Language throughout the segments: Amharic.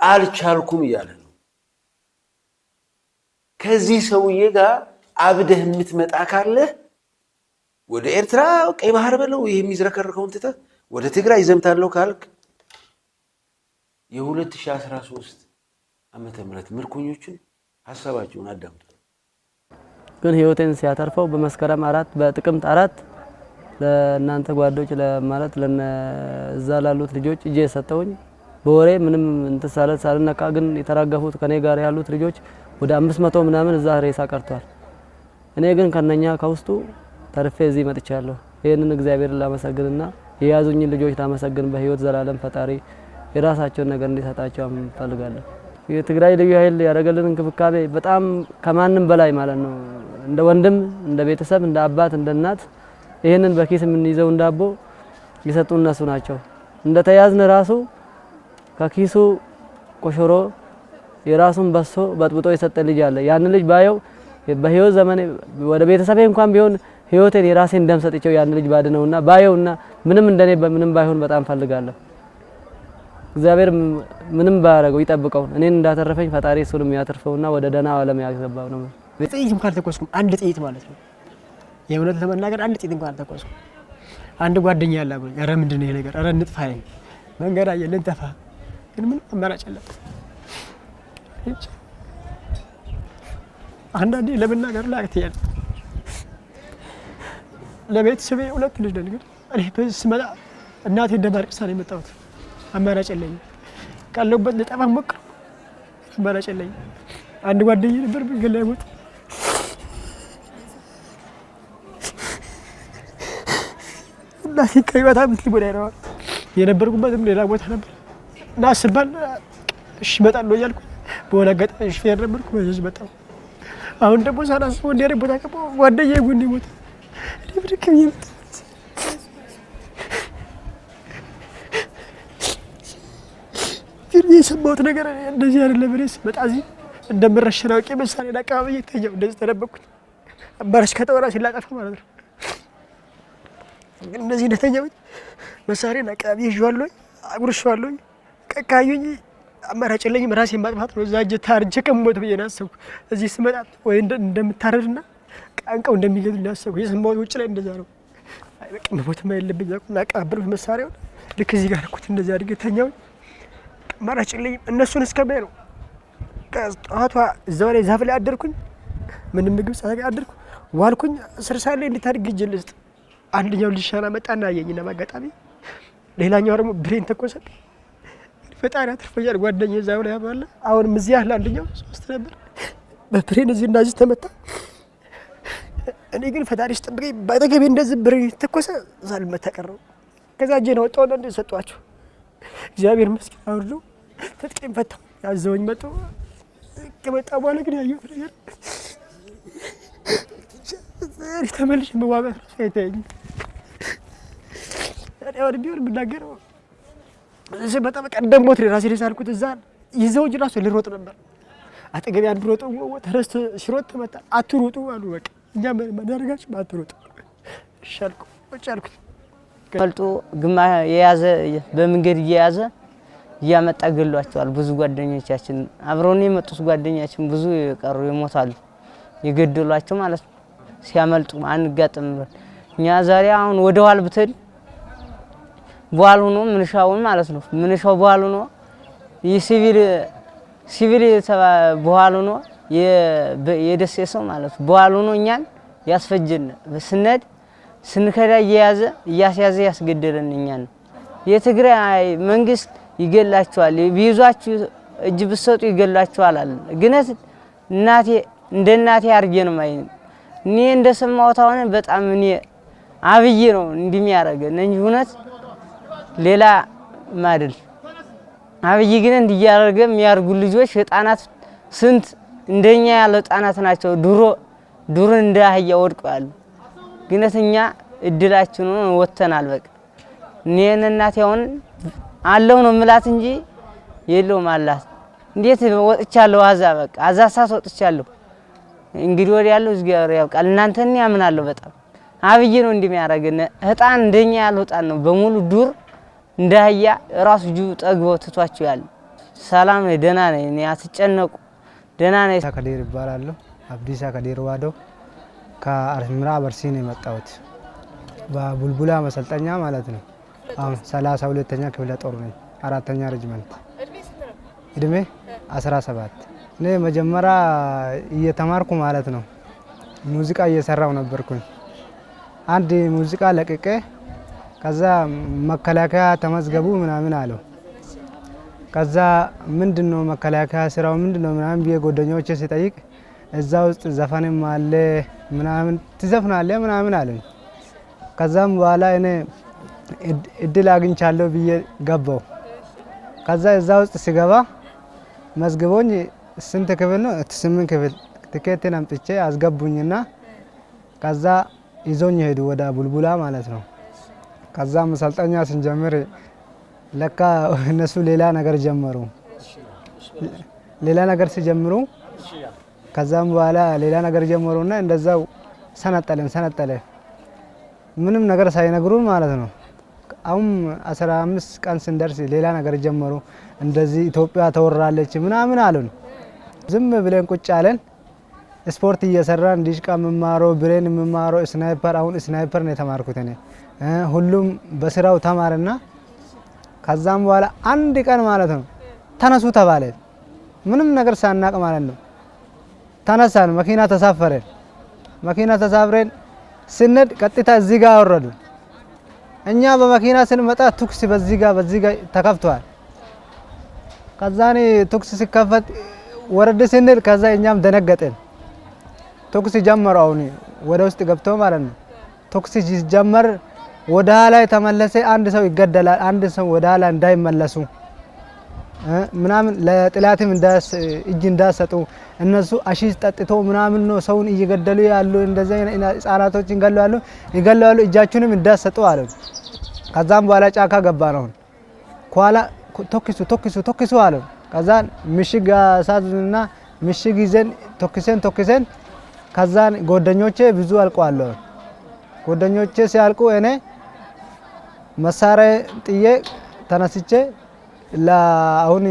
አልቻልኩም እያለ ነው። ከዚህ ሰውዬ ጋር አብደህ የምትመጣ ካለ ወደ ኤርትራ ቀይ ባህር በለው ይሄ የሚዝረከርከውን ትተህ ወደ ትግራይ ዘምታለሁ ካልክ የ2013 ዓመተ ምህረት ምርኮኞችን ሐሳባቸውን አዳምጡ። ግን ህይወቴን ሲያተርፈው በመስከረም 4 በጥቅምት 4 ለእናንተ ጓዶች ለማለት ለዛ ላሉት ልጆች እጄ ሰጠውኝ በወሬ ምንም እንትን ሳልነካ ግን የተራገፉት ከኔ ጋር ያሉት ልጆች ወደ 500 ምናምን እዛ ሬሳ ቀርቷል። እኔ ግን ከነኛ ከውስጡ ተርፌ እዚህ መጥቻለሁ። ይሄንን እግዚአብሔርን ላመሰግንና የያዙኝ ልጆች ታመሰግን በህይወት ዘላለም ፈጣሪ የራሳቸውን ነገር እንዲሰጣቸው እንፈልጋለን። የትግራይ ልዩ ኃይል ያደረገልን እንክብካቤ በጣም ከማንም በላይ ማለት ነው። እንደ ወንድም እንደ ቤተሰብ እንደ አባት እንደ እናት ይሄንን በኪስ የምንይዘው እንዳቦ ይሰጡን እነሱ ናቸው። እንደ ተያዝን ራሱ ከኪሱ ቆሾሮ የራሱን በሶ በጥብጦ የሰጠ ልጅ አለ። ያን ልጅ ባየው በህይወት ዘመኔ ወደ ቤተሰቤ እንኳን ቢሆን ህይወቴን የራሴን ደም ሰጥቼው ያን ልጅ ባድነውና ባየውና ምንም እንደኔ በምንም ባይሆን በጣም ፈልጋለሁ። እግዚአብሔር ምንም ባያረገው ይጠብቀው። እኔን እንዳተረፈኝ ፈጣሪ እሱንም ያተርፈውና ወደ ደህና ዓለም ያስገባው ነው። ጥይት እንኳን አልተኮስኩም። አንድ ጥይት ማለት ነው። የእውነት ለመናገር አንድ ጥይት እንኳን አልተኮስኩም። አንድ ጓደኛ ያለ አብሮኝ ኧረ ምንድነው ይሄ ነገር? ኧረ እንጥፋ ይሄን መንገድ አየልን ተፋ ግን ምን አማራጭ አለ? አንዳንዴ ለመናገር ላክተያል ለቤተሰቤ ሁለት ልጅ ነን። ግን እኔ ስመጣ እናቴ እንደማርቅሳ ነው የመጣሁት። አማራጭ የለኝም። ካለሁበት ልጠፋ ሞክር አማራጭ የለኝም። አንድ ጓደኛ ነበር መንገድ ላይ ሞተ። እናቴ ከህይወት አመት ሊሞላ ነው የነበርኩበትም ሌላ ቦታ ነበር እና ስባል እሺ እመጣለሁ እያልኩ በሆነ አጋጣሚ ሹፌር ነበርኩ በዚህ መጣሁ። አሁን ደግሞ ሳላስበው እንደ ቦታ ገባሁ። ጓደኛዬ ጎኔ ሞተ። እኔ ብድክም ይምጥ ግን የሰማሁት ነገር እንደዚህ አይደለም። እኔስ በጣም እንደምረሸን አውቄ መሳሪያ አቀባበል እየተኛው እንደዚህ ተደበቅኩት። አባራሽ ከተወራ ሲላጠፋ ማለት ነው። ግን እንደዚህ እንደተኛው መሳሪያ አቀባበል ይዤዋለሁ፣ አጉርሼዋለሁ። ካዩኝ አማራጭ የለኝም። ራሴን ማጥፋት ነው። እዛ እጄ ታርጄ ከሞት ብዬ ነው ያሰብኩት። እዚህ ስመጣ ወይ እንደምታረድና ቃንቀው እንደሚገድል ያሰብኩ። የሰማሁት ውጭ ላይ እንደዛ ነው። አይ በቃ መሞትማ የለብኝ አልኩ። አቀባበልኩ መሳሪያውን ልክ እዚህ ጋር አልኩት። እንደዚህ አድርጌ ተኛው። አማራጭ የለኝም። እነሱን እስከበይ ነው ከጠዋቷ እዛው ላይ ዛፍ ላይ አደርኩኝ። ምንም ምግብ ሳይጋ አደርኩ ዋልኩኝ። 10 ሰዓት ላይ እንድታድግ እጅ ልስጥ አንደኛው ልጅሻና መጣና አየኝና ማጋጣሚ ሌላኛው ደግሞ ብሬን ተኮሰ። ፈጣሪ አትርፎኛል። ጓደኛዬ እዛው ላይ አባለ አሁንም እዚህ ያለ አንደኛው 3 ነበር በብሬን እዚህ እንደዚህ ተመታ። እኔ ግን ፈጣሪ ሲጠብቀኝ ባጠገቤ እንደዚህ ብሬን ተኮሰ። ዛልመታ ቀረው። ከዛ እጄን ወጣውና እንደሰጧቸው እግዚአብሔር ይመስገን አውርዶ ተጥቂም ፈታው። ያዘውኝ መጡ። ከመጣ በኋላ ግን ያየሁት ነገር ዛሬ ተመልሼ መዋጋት ነው አይታየኝም። ታዲያ ወደ ቢሆን ብናገረው እዚህ በጣም ቀደምኩት ራሴ ሳልኩት እዛ ይዘውኝ ራሱ ልሮጥ ነበር። አጠገቤ አንድ ሮጦ ተረስቶ ሲሮጥ ተመታ። አትሮጡ አሉ። በቃ እኛ ማደረጋችሁ አትሮጡ ሻልኩ ወጫልኩት። መልጦ ግማ የያዘ በመንገድ እየያዘ እያመጣ ገሏቸዋል። ብዙ ጓደኞቻችን አብረውን የመጡት ጓደኛችን ብዙ የቀሩ ይሞታሉ፣ ይገደሏቸው ማለት ነው። ሲያመልጡ አንጋጥም። እኛ ዛሬ አሁን ወደ ኋላ ብትል በኋላ ሆኖ ምንሻውን ማለት ነው። ምንሻው በኋላ ሆኖ ሲቪል በኋላ ሆኖ የደሴ ሰው ማለት ነው። በኋላ ሆኖ እኛን ያስፈጀን ስንሄድ ስንከዳ እየያዘ እያስያዘ ያስገደለን እኛን። የትግራይ መንግስት ይገላቸዋል፣ ቢይዟችሁ እጅ ብትሰጡ ይገላቸዋል አለ። ግን እናቴ እንደ እናቴ አርጌ ነው ማለት እኔ እንደሰማሁት አሁን በጣም እኔ አብይ ነው እንደሚያረገን እንጂ እውነት ሌላ ማድል አብይ ግን እንዲያረገ የሚያርጉ ልጆች ህፃናት ስንት እንደኛ ያለ ህፃናት ናቸው። ዱር እንደ አህያ ወድቀዋል። ግነተኛ እድላችን ነው ወተናል። በቃ እኔን እናቴ አሁን አለው ነው ምላት እንጂ የለውም አላት። እንዴት ወጥቻለሁ? አዛ በቃ አዛ ሳት ወጥቻለሁ። እንግዲህ ወዲያ ያለው እግዚአብሔር ያውቃል። እናንተን ያምናለሁ። በጣም አብይ ነው እንደሚያረገን ህፃን እንደኛ ያለው ህፃን ነው በሙሉ ዱር እንደ አህያ ራሱ ጁ ጠግቦ ትቷቸው ያለ ሰላም ነኝ፣ ደህና ነኝ። እኔ አትጨነቁ፣ ደህና ነኝ። ከዲር ይባላለሁ። አብዲሳ ከዲር ዋዶ ከአርሲምራ በርሲ ነው የመጣሁት። በቡልቡላ መሰልጠኛ ማለት ነው። አሁን 32ኛ ክፍለ ጦር ነኝ፣ 4ኛ ሬጅመንት። እድሜ 17። እኔ መጀመሪያ እየተማርኩ ማለት ነው ሙዚቃ እየሰራው ነበርኩኝ። አንድ ሙዚቃ ለቅቄ ከዛ መከላከያ ተመዝገቡ ምናምን አለው። ከዛ ምንድነው መከላከያ ስራው ምንድነው ምናምን ብዬ ጓደኞቼ ሲጠይቅ እዛ ውስጥ ዘፈንም አለ ምናምን ትዘፍናለህ ምናምን አለኝ። ከዛም በኋላ እኔ እድል አግኝቻለሁ ብዬ ገባው። ከዛ እዛ ውስጥ ሲገባ መዝግቦኝ ስንት ክፍል ነው 8 ክፍል ትኬትን አምጥቼ አስገቡኝና ከዛ ይዞኝ ሄዱ ወደ ቡልቡላ ማለት ነው። ከዛ መሰልጠኛ ስንጀምር ለካ እነሱ ሌላ ነገር ጀመሩ። ሌላ ነገር ሲጀምሩ ከዛም በኋላ ሌላ ነገር ጀመሩና እንደዛው ሰነጠለ ምንም ነገር ሳይነግሩን ማለት ነው። አሁን 15 ቀን ስንደርስ ሌላ ነገር ጀመሩ። እንደዚህ ኢትዮጵያ ተወራለች ምናምን አሉን። ዝም ብለን ቁጭ አለን። ስፖርት እየሰራን ዲሽቃ መማረው ብሬን መማረው ስናይፐር አሁን ስናይፐር ነው የተማርኩት እኔ። ሁሉም በስራው ተማረና ከዛም በኋላ አንድ ቀን ማለት ነው ተነሱ ተባለ። ምንም ነገር ሳናቅ ማለት ነው ተነሳን። መኪና ተሳፈረን። መኪና ተሳፍረን ስንድ ቀጥታ እዚህ ጋር ወረዱ። እኛ በመኪና ስንመጣ ቱክስ በዚህ ጋር ተከፍቷል። ከዛኔ ቱክስ ሲከፈት ወረድ ስንል ከዛ እኛም ደነገጠን። ቱክስ ጀመሩ። አሁን ወደ ውስጥ ገብቶ ማለት ነው ቱክስ ሲጀመር ወደ ኋላ ተመለሰ። አንድ ሰው ይገደላል። አንድ ሰው ወደ ኋላ እንዳይመለሱ ምናምን ለጥላትም እጅ እንዳሰጡ እነሱ አሺሽ ጠጥቶ ምናምን ነው ሰውን እየገደሉ ያሉ። እንደዚህ ህፃናቶችን ይገላሉ እጃችሁንም እንዳሰጡ አለ። ከዛም በኋላ ጫካ ገባ ነው። ኋላ ቶክሱ አለ። ከዛ ምሽግ ሳዝና ምሽግ ይዘን ቶክሰን ከዛን ጓደኞቼ ብዙ አልቀዋል። ጓደኞቼ ሲያልቁ እኔ መሳሪያ ጥዬ ተነስቼ አሁን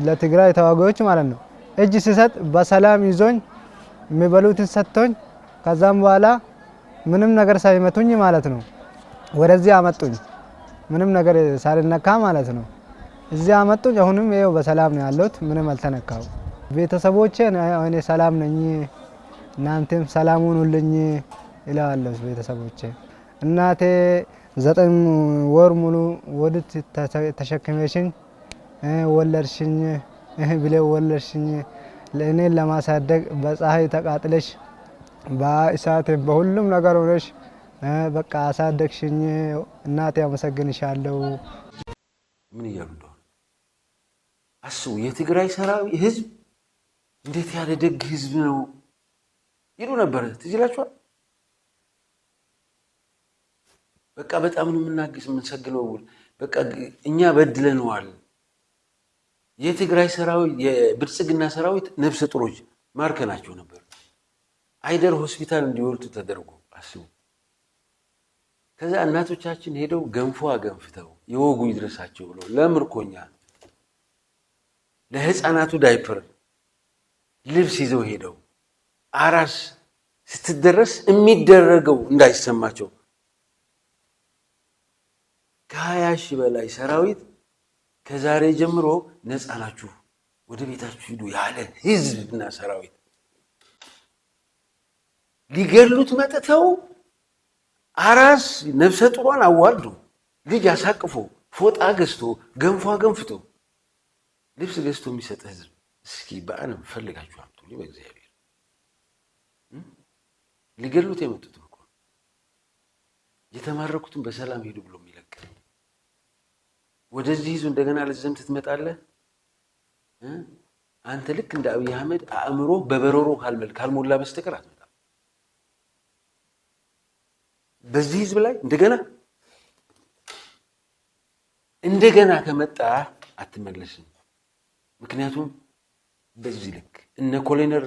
ለትግራይ ተዋጊዎች ማለት ነው እጅ ሲሰጥ በሰላም ይዞኝ የሚበሉትን ሰጥቶኝ ከዛም በኋላ ምንም ነገር ሳይመቱኝ ማለት ነው ወደዚህ አመጡኝ። ምንም ነገር ሳልነካ ማለት ነው እዚህ አመጡኝ። አሁንም ይኸው በሰላም ነው ያለሁት፣ ምንም አልተነካው። ቤተሰቦቼ እኔ ሰላም ነኝ፣ እናንተም ሰላም ሁኑልኝ ይላሉ ቤተሰቦቼ። እናቴ 9 ወር ሙሉ ወድት ተሸክመሽኝ ወለድሽኝ ብለ ወለድሽኝ ለእኔን ለማሳደግ በፀሐይ ተቃጥለሽ በእሳት በሁሉም ነገር ሆነሽ በቃ አሳደግሽኝ እናቴ አመሰግንሻለሁ። ምን እያሉ እንደሆነ አስቡ። የትግራይ ሰራዊት ህዝብ እንዴት ያለ ደግ ህዝብ ነው ይሉ ነበር። ትዝ ይላችኋል። በቃ በጣም ነው የምናግስ የምንሰግለው። በቃ እኛ በድለነዋል። የትግራይ ሰራዊት የብልጽግና ሰራዊት ነፍሰ ጡሮች ማርከናቸው ነበር። አይደር ሆስፒታል እንዲወልዱ ተደርጎ አስቡ። ከዛ እናቶቻችን ሄደው ገንፎ አገንፍተው የወጉ ይድረሳቸው ብለው ለምርኮኛ ለህፃናቱ ዳይፐር ልብስ ይዘው ሄደው አራስ ስትደረስ የሚደረገው እንዳይሰማቸው ከ20 ሺህ በላይ ሰራዊት ከዛሬ ጀምሮ ነፃ ናችሁ ወደ ቤታችሁ ሂዱ ያለ ህዝብና ሰራዊት ሊገሉት መጥተው አራስ ነፍሰ ጡሯን አዋልዶ ልጅ አሳቅፎ ፎጣ ገዝቶ ገንፎ አገንፍቶ ልብስ ገዝቶ የሚሰጥ ህዝብ እስኪ በአለም ፈልጋችሁ አምጡልኝ በእግዚአብሔር። ሊገሉት የመጡት እኮ የተማረኩትን በሰላም ሄዱ ብሎ የሚለቅ ወደዚህ ህዝብ እንደገና ለዘምት ትመጣለህ አንተ። ልክ እንደ አብይ አህመድ አእምሮ በበረሮ ካልሞላ በስተቀር አትመጣም። በዚህ ህዝብ ላይ እንደገና ከመጣ አትመለስም። ምክንያቱም በዚህ ልክ እነ ኮሎኔል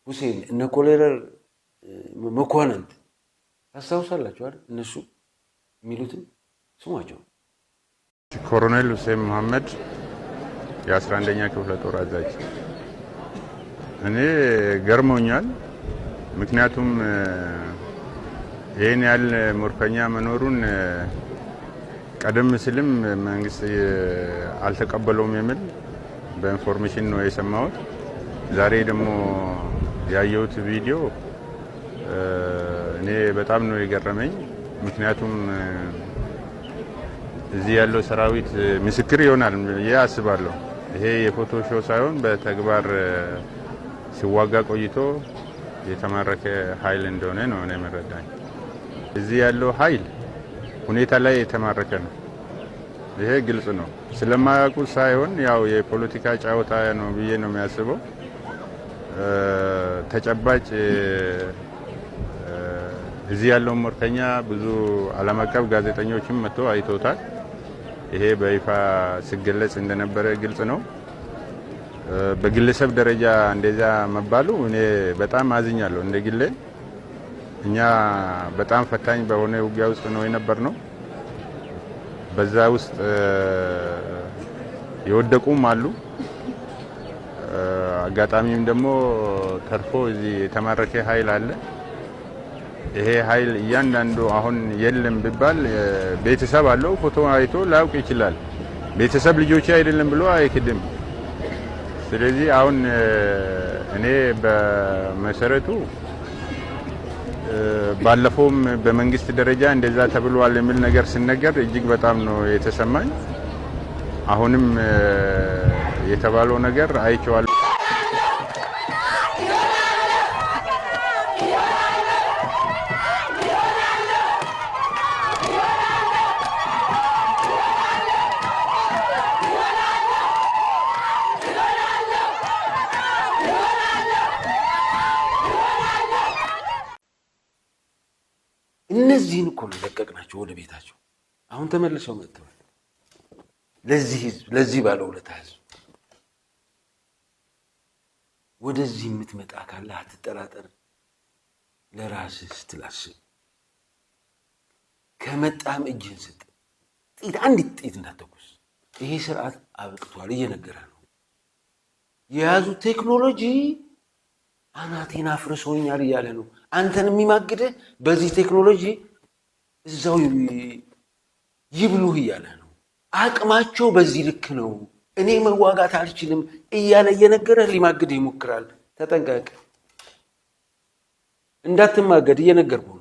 ሁሴን እነ ኮሎኔል መኳንንት ታስታውሳላችሁ አይደል? እነሱ የሚሉትን ስሟቸው። ኮሎኔል ሁሴን መሐመድ የ11ኛ ክፍለ ጦር አዛዥ። እኔ ገርሞኛል። ምክንያቱም ይሄን ያህል ምርኮኛ መኖሩን ቀደም ሲልም መንግስት አልተቀበለውም የሚል በኢንፎርሜሽን ነው የሰማሁት። ዛሬ ደግሞ ያየሁት ቪዲዮ እኔ በጣም ነው የገረመኝ። ምክንያቱም እዚህ ያለው ሰራዊት ምስክር ይሆናል ብዬ አስባለሁ። ይሄ የፎቶ ሾው ሳይሆን በተግባር ሲዋጋ ቆይቶ የተማረከ ኃይል እንደሆነ ነው እኔ መረዳኝ። እዚህ ያለው ኃይል ሁኔታ ላይ የተማረከ ነው። ይሄ ግልጽ ነው። ስለማያውቁት ሳይሆን ያው የፖለቲካ ጫወታ ነው ብዬ ነው የሚያስበው። ተጨባጭ እዚህ ያለው ምርኮኛ ብዙ ዓለም አቀፍ ጋዜጠኞችም መጥቶ አይቶታል። ይሄ በይፋ ሲገለጽ እንደነበረ ግልጽ ነው። በግለሰብ ደረጃ እንደዛ መባሉ እኔ በጣም አዝኛለሁ። እንደ ግሌ እኛ በጣም ፈታኝ በሆነ ውጊያ ውስጥ ነው የነበርነው። በዛ ውስጥ የወደቁም አሉ። አጋጣሚም ደግሞ ተርፎ እዚህ የተማረከ ኃይል አለ። ይሄ ኃይል እያንዳንዱ አሁን የለም ቢባል ቤተሰብ አለው። ፎቶ አይቶ ላውቅ ይችላል። ቤተሰብ ልጆቼ አይደለም ብሎ አይክድም። ስለዚህ አሁን እኔ በመሰረቱ ባለፈውም በመንግስት ደረጃ እንደዛ ተብሏል የሚል ነገር ሲነገር እጅግ በጣም ነው የተሰማኝ። አሁንም የተባለው ነገር አይቼዋለሁ። እነዚህን እኮ ነው ለቀቅናቸው ወደ ቤታቸው። አሁን ተመልሰው መጥተዋል። ለዚህ ህዝብ፣ ለዚህ ባለውለታ ህዝብ ወደዚህ የምትመጣ ካለ አትጠራጠር። ለራስህ ስትል አስብ። ከመጣም እጅህን ስጥ። ጥይት አንዲት ጥይት እንዳትተኩስ። ይሄ ስርዓት አብቅቷል። እየነገረ ነው። የያዙት ቴክኖሎጂ አናቴን አፍርሶኛል እያለ ነው። አንተን የሚማግድህ በዚህ ቴክኖሎጂ እዛው ይብሉህ እያለ ነው። አቅማቸው በዚህ ልክ ነው። እኔ መዋጋት አልችልም እያለ እየነገረህ ሊማግድህ ይሞክራል። ተጠንቀቅ፣ እንዳትማገድ እየነገርኩህ